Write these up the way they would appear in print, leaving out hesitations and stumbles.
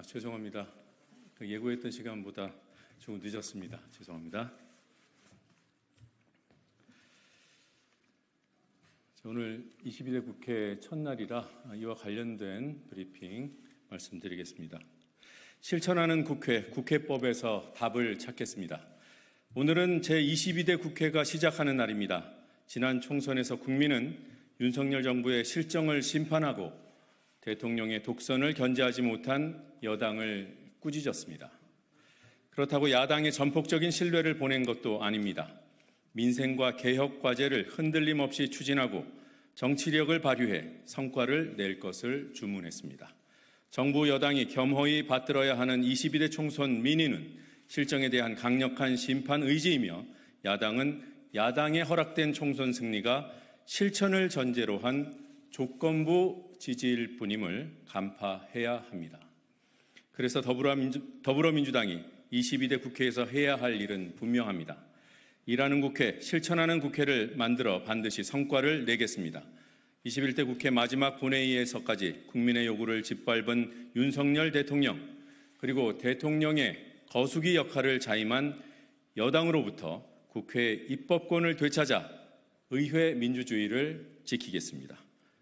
죄송합니다. 예고했던 시간보다 조금 늦었습니다. 죄송합니다. 오늘 22대 국회 첫날이라 이와 관련된 브리핑 말씀드리겠습니다. 실천하는 국회, 국회법에서 답을 찾겠습니다. 오늘은 제22대 국회가 시작하는 날입니다. 지난 총선에서 국민은 윤석열 정부의 실정을 심판하고 대통령의 독선을 견제하지 못한 여당을 꾸짖었습니다. 그렇다고 야당의 전폭적인 신뢰를 보낸 것도 아닙니다. 민생과 개혁 과제를 흔들림 없이 추진하고 정치력을 발휘해 성과를 낼 것을 주문했습니다. 정부 여당이 겸허히 받들어야 하는 22대 총선 민의는 실정에 대한 강력한 심판 의지이며 야당은 야당에 허락된 총선 승리가 실천을 전제로 한 조건부 지지일 뿐임을 간파해야 합니다. 그래서 더불어민주당이 22대 국회에서 해야 할 일은 분명합니다. 일하는 국회, 실천하는 국회를 만들어 반드시 성과를 내겠습니다. 21대 국회 마지막 본회의에서까지 국민의 요구를 짓밟은 윤석열 대통령, 그리고 대통령의 거수기 역할을 자임한 여당으로부터 국회의 입법권을 되찾아 의회 민주주의를 지키겠습니다.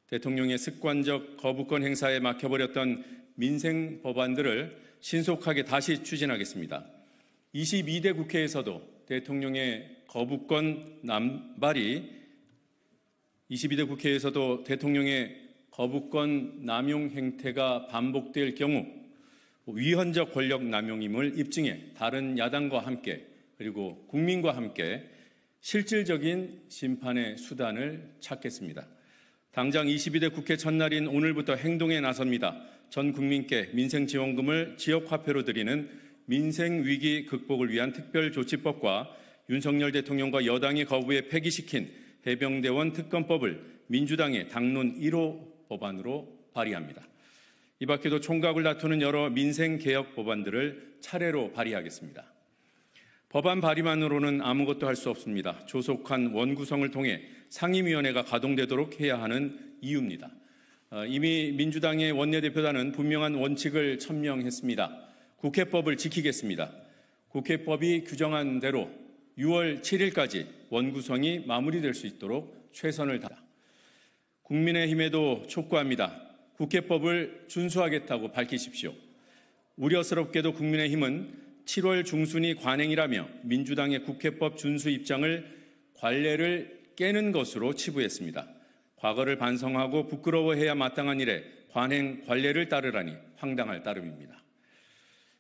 대통령의 습관적 거부권 행사에 막혀버렸던 민생 법안들을 신속하게 다시 추진하겠습니다. 22대 국회에서도 대통령의 거부권 남용 행태가 반복될 경우 위헌적 권력 남용임을 입증해 다른 야당과 함께 그리고 국민과 함께 실질적인 심판의 수단을 찾겠습니다. 당장 22대 국회 첫날인 오늘부터 행동에 나섭니다. 전 국민께 민생지원금을 지역화폐로 드리는 민생위기 극복을 위한 특별조치법과 윤석열 대통령과 여당이 거부해 폐기시킨 해병대원 특검법을 민주당의 당론 1호 법안으로 발의합니다. 이 밖에도 총각을 다투는 여러 민생개혁 법안들을 차례로 발의하겠습니다. 법안 발의만으로는 아무것도 할 수 없습니다. 조속한 원구성을 통해 상임위원회가 가동되도록 해야 하는 이유입니다. 이미 민주당의 원내대표단은 분명한 원칙을 천명했습니다. 국회법을 지키겠습니다. 국회법이 규정한 대로 6월 7일까지 원구성이 마무리될 수 있도록 최선을 다합니다. 국민의힘에도 촉구합니다. 국회법을 준수하겠다고 밝히십시오. 우려스럽게도 국민의힘은 7월 중순이 관행이라며 민주당의 국회법 준수 입장을 관례를 깨는 것으로 치부했습니다. 과거를 반성하고 부끄러워해야 마땅한 일에 관례를 따르라니 황당할 따름입니다.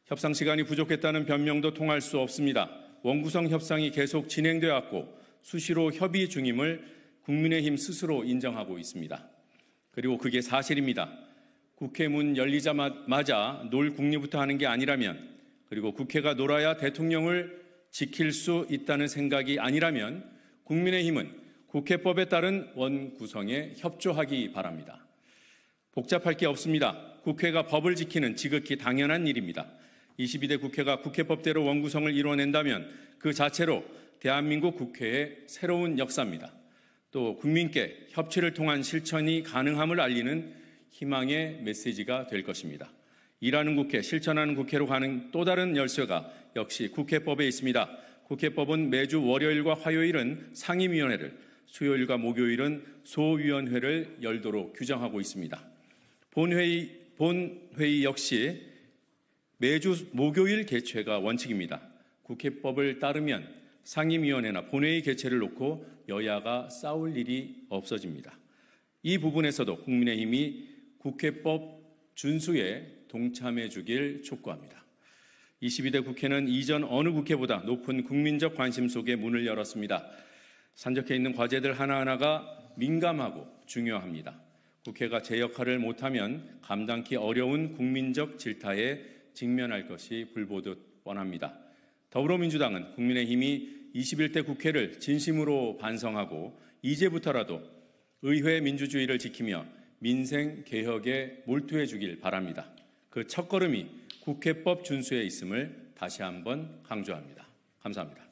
협상 시간이 부족했다는 변명도 통할 수 없습니다. 원구성 협상이 계속 진행되어 왔고 수시로 협의 중임을 국민의힘 스스로 인정하고 있습니다. 그리고 그게 사실입니다. 국회 문 열리자마자 놀 국리부터 하는 게 아니라면, 그리고 국회가 놀아야 대통령을 지킬 수 있다는 생각이 아니라면 국민의힘은 국회법에 따른 원구성에 협조하기 바랍니다. 복잡할 게 없습니다. 국회가 법을 지키는 지극히 당연한 일입니다. 22대 국회가 국회법대로 원구성을 이뤄낸다면 그 자체로 대한민국 국회의 새로운 역사입니다. 또 국민께 협치를 통한 실천이 가능함을 알리는 희망의 메시지가 될 것입니다. 일하는 국회, 실천하는 국회로 가는 또 다른 열쇠가 역시 국회법에 있습니다. 국회법은 매주 월요일과 화요일은 상임위원회를, 수요일과 목요일은 소위원회를 열도록 규정하고 있습니다. 본회의 역시 매주 목요일 개최가 원칙입니다. 국회법을 따르면 상임위원회나 본회의 개최를 놓고 여야가 싸울 일이 없어집니다. 이 부분에서도 국민의힘이 국회법 준수에 동참해 주길 촉구합니다. 22대 국회는 이전 어느 국회보다 높은 국민적 관심 속에 문을 열었습니다. 산적해 있는 과제들 하나하나가 민감하고 중요합니다. 국회가 제 역할을 못하면 감당기 어려운 국민적 질타에 직면할 것이 불보듯 뻔합니다. 더불어민주당은 국민의힘이 21대 국회를 진심으로 반성하고 이제부터라도 의회 민주주의를 지키며 민생 개혁에 몰두해 주길 바랍니다. 그 첫걸음이 국회법 준수에 있음을 다시 한번 강조합니다. 감사합니다.